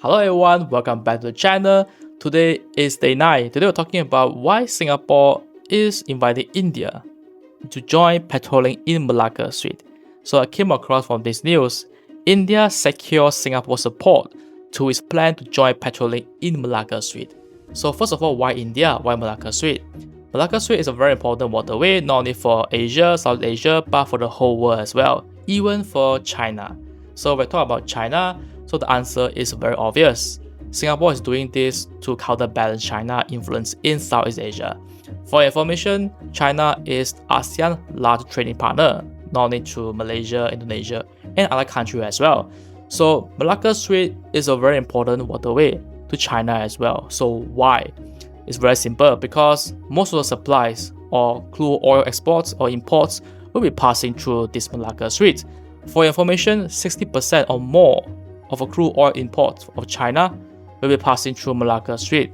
Hello everyone, welcome back to the channel. Today is day 9. Today we're talking about why Singapore is inviting India to join patrolling in Malacca Strait. So I came across from this news, India secures Singapore's support to its plan to join patrolling in Malacca Strait. So first of all, why India? Why Malacca Strait? Malacca Strait is a very important waterway, not only for Asia, South Asia, but for the whole world as well, even for China. So when we talk about China, so the answer is very obvious. Singapore is doing this to counterbalance China's influence in Southeast Asia. For information, China is ASEAN's largest trading partner, not only to Malaysia, Indonesia, and other countries as well. So Malacca Strait is a very important waterway to China as well. So why? It's very simple, because most of the supplies or crude oil exports or imports will be passing through this Malacca Strait. For information, 60% or more of a crude oil import of China will be passing through Malacca Strait.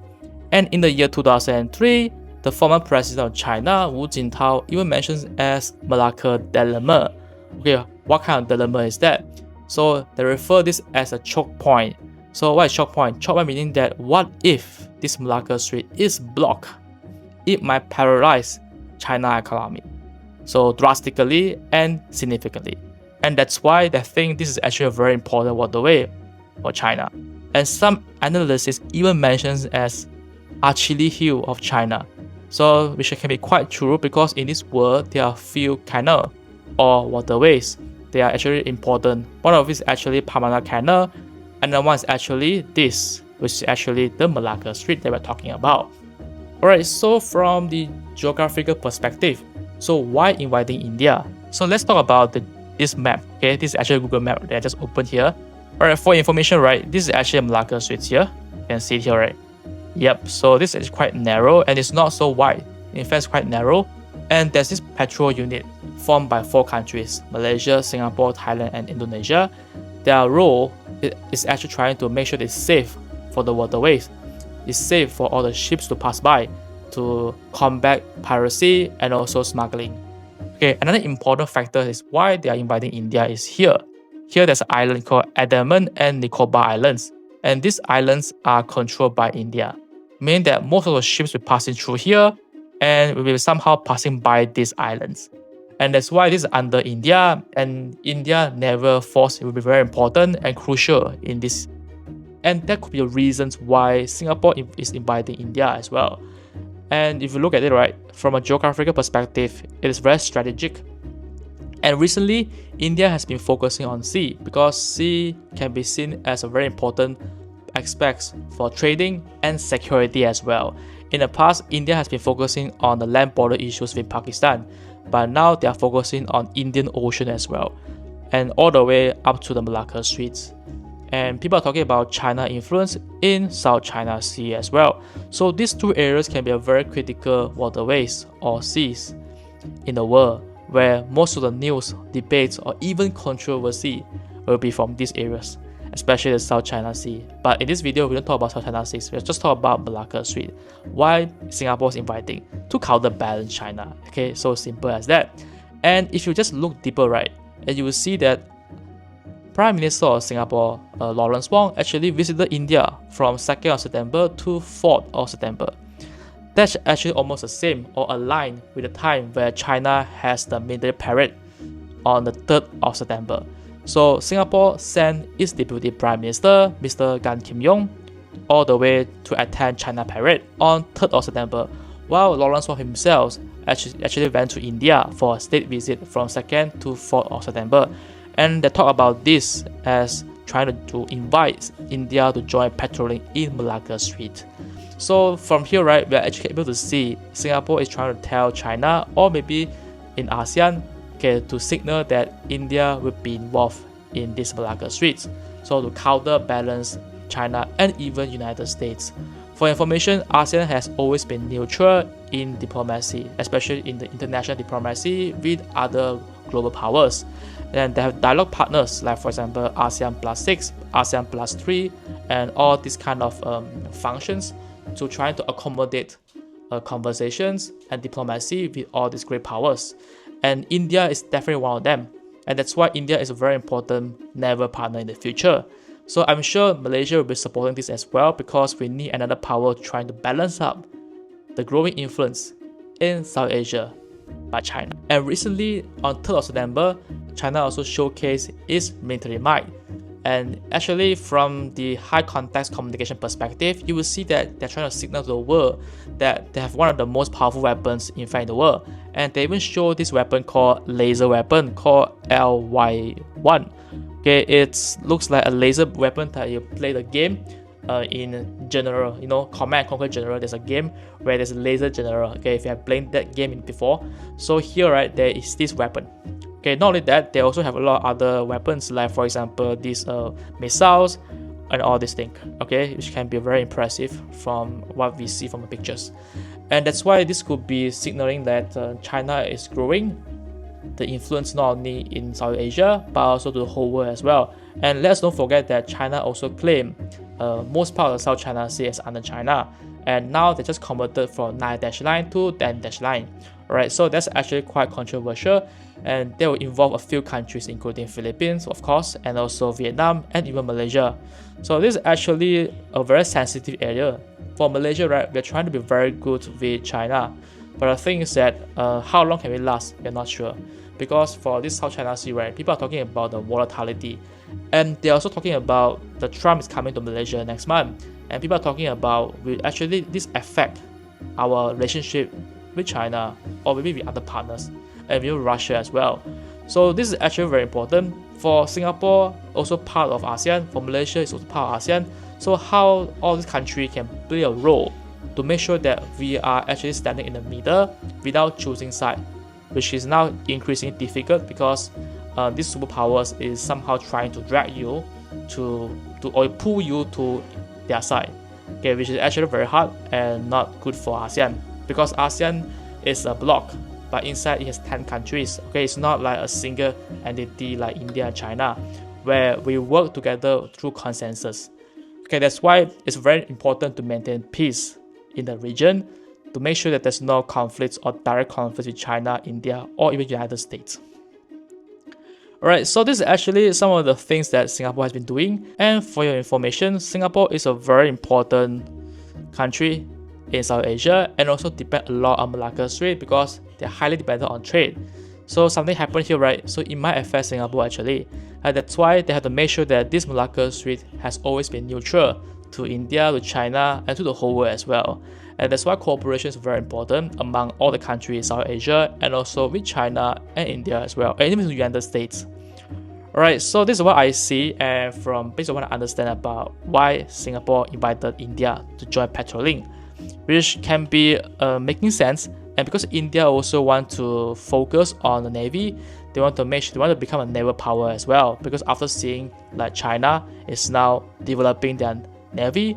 And in the year 2003, the former president of China, Wu Jintao, even mentions as Malacca Dilemma. Okay, what kind of dilemma is that? So they refer this as a choke point. So what is choke point? Choke point meaning that what if this Malacca Strait is blocked? It might paralyze China's economy, so drastically and significantly. And that's why they think this is actually a very important waterway for China. And some analysts even mentions as Achilles heel of China. So which can be quite true, because in this world there are few canal or waterways. They are actually important. One of it is actually Panama Canal, and the one is actually this, which is actually the Malacca Strait that we're talking about. Alright, so from the geographical perspective, so why inviting India? So let's talk about this map. Okay, this is actually a Google map that I just opened here. Alright, for information, right, this is actually a Malacca Strait here. You can see it here, right? Yep, so this is quite narrow and it's not so wide. In fact, it's quite narrow. And there's this patrol unit formed by 4 countries, Malaysia, Singapore, Thailand, and Indonesia. Their role is actually trying to make sure it's safe for the waterways. It's safe for all the ships to pass by, to combat piracy and also smuggling. Okay, another important factor is why they are inviting India is here. Here there's an island called Andaman and Nicobar Islands. And these islands are controlled by India, meaning that most of the ships will be passing through here and will be somehow passing by these islands. And that's why this is under India, and India naval force will be very important and crucial in this. And that could be the reasons why Singapore is inviting India as well. And if you look at it, right, from a geographical perspective, it is very strategic. And recently, India has been focusing on sea, because sea can be seen as a very important aspect for trading and security as well. In the past, India has been focusing on the land border issues with Pakistan, but now they are focusing on Indian Ocean as well, and all the way up to the Malacca Straits. And people are talking about China influence in South China Sea as well. So these 2 areas can be a very critical waterways or seas in the world, where most of the news, debates, or even controversy will be from these areas, especially the South China Sea. But in this video, we don't talk about South China Sea, we'll just talk about Malacca Strait. Why Singapore is inviting to counterbalance China. Okay, so simple as that. And if you just look deeper, right, and you will see that Prime Minister of Singapore, Lawrence Wong, actually visited India from 2nd of September to 4th of September. That's actually almost the same or aligned with the time where China has the military parade on the 3rd of September. So Singapore sent its Deputy Prime Minister, Mr. Gan Kim Yong, all the way to attend China parade on 3rd of September, while Lawrence Wong himself actually went to India for a state visit from 2nd to 4th of September. And they talk about this as trying to invite India to join patrolling in Malacca Strait. So from here, right, we are actually able to see Singapore is trying to tell China, or maybe in ASEAN, okay, to signal that India will be involved in this Malacca Strait, so to counterbalance China and even United States. For information, ASEAN has always been neutral in diplomacy, especially in the international diplomacy with other global powers. And they have dialogue partners like, for example, ASEAN Plus 6, ASEAN Plus 3, and all these kind of functions to try to accommodate conversations and diplomacy with all these great powers. And India is definitely one of them. And that's why India is a very important naval partner in the future. So I'm sure Malaysia will be supporting this as well, because we need another power trying to balance up the growing influence in South Asia by China. And recently, on 3rd of September, China also showcased its military might. And actually, from the high context communication perspective, you will see that they're trying to signal to the world that they have one of the most powerful weapons in fact in the world. And they even show this weapon called laser weapon called LY1. Okay, it looks like a laser weapon that you play the game in general, Command and Conquer General. There's a game where there's a laser general. Okay, if you have played that game before, so here, right, there is this weapon. Okay, not only that, they also have a lot of other weapons, like for example these missiles and all these things. Okay, which can be very impressive from what we see from the pictures, and that's why this could be signaling that China is growing the influence not only in South Asia but also to the whole world as well. And let's not forget that China also claimed most part of the South China Sea as under China, and now they just converted from 9-line to 10-line. Alright, so that's actually quite controversial, and they will involve a few countries including Philippines, of course, and also Vietnam and even Malaysia. So this is actually a very sensitive area. For Malaysia, right, we're trying to be very good with China, but the thing is that how long can we last? We're not sure, because for this South China Sea, right, people are talking about the volatility, and they're also talking about the Trump is coming to Malaysia next month, and people are talking about will actually this affect our relationship with China or maybe with other partners and with Russia as well. So this is actually very important for Singapore, also part of ASEAN. For Malaysia, it's also part of ASEAN. So how all these countries can play a role to make sure that we are actually standing in the middle without choosing side, which is now increasingly difficult because these superpowers is somehow trying to drag you to or pull you to their side. Okay, which is actually very hard and not good for ASEAN, because ASEAN is a bloc, but inside it has 10 countries. Okay, it's not like a single entity like India and China, where we work together through consensus. Okay, that's why it's very important to maintain peace in the region, to make sure that there's no conflicts or direct conflicts with China, India, or even United States. Alright, so this is actually some of the things that Singapore has been doing. And for your information, Singapore is a very important country in South Asia, and also depend a lot on Malacca Strait because they're highly dependent on trade. So something happened here, right? So it might affect Singapore actually. And that's why they have to make sure that this Malacca Strait has always been neutral to India, to China, and to the whole world as well. And that's why cooperation is very important among all the countries in South Asia, and also with China and India as well, and even the United States. Alright, so this is what I see, and from based on what I understand about why Singapore invited India to join patrolling, which can be making sense. And because India also want to focus on the navy, they want to become a naval power as well. Because after seeing like China is now developing their navy,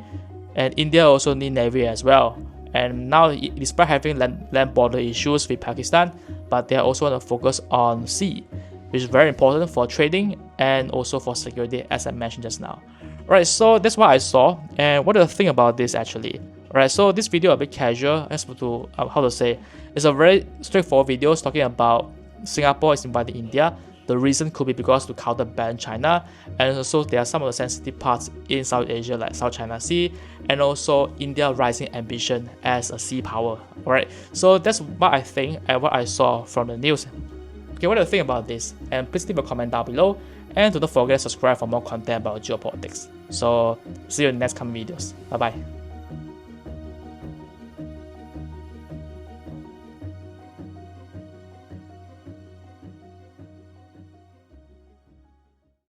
and India also need navy as well. And now, despite having land border issues with Pakistan, but they also want to focus on sea, which is very important for trading and also for security, as I mentioned just now. Alright, so that's what I saw. And what do you think about this actually? Alright, so this video a bit casual as to it's a very straightforward video talking about Singapore is inviting India. The reason could be because to counterbalance China, and also there are some of the sensitive parts in South Asia like South China Sea, and also India rising ambition as a sea power. Alright, so that's what I think and what I saw from the news. Okay, what do you think about this? And please leave a comment down below, and do not forget to subscribe for more content about geopolitics. So see you in the next coming videos. Bye bye.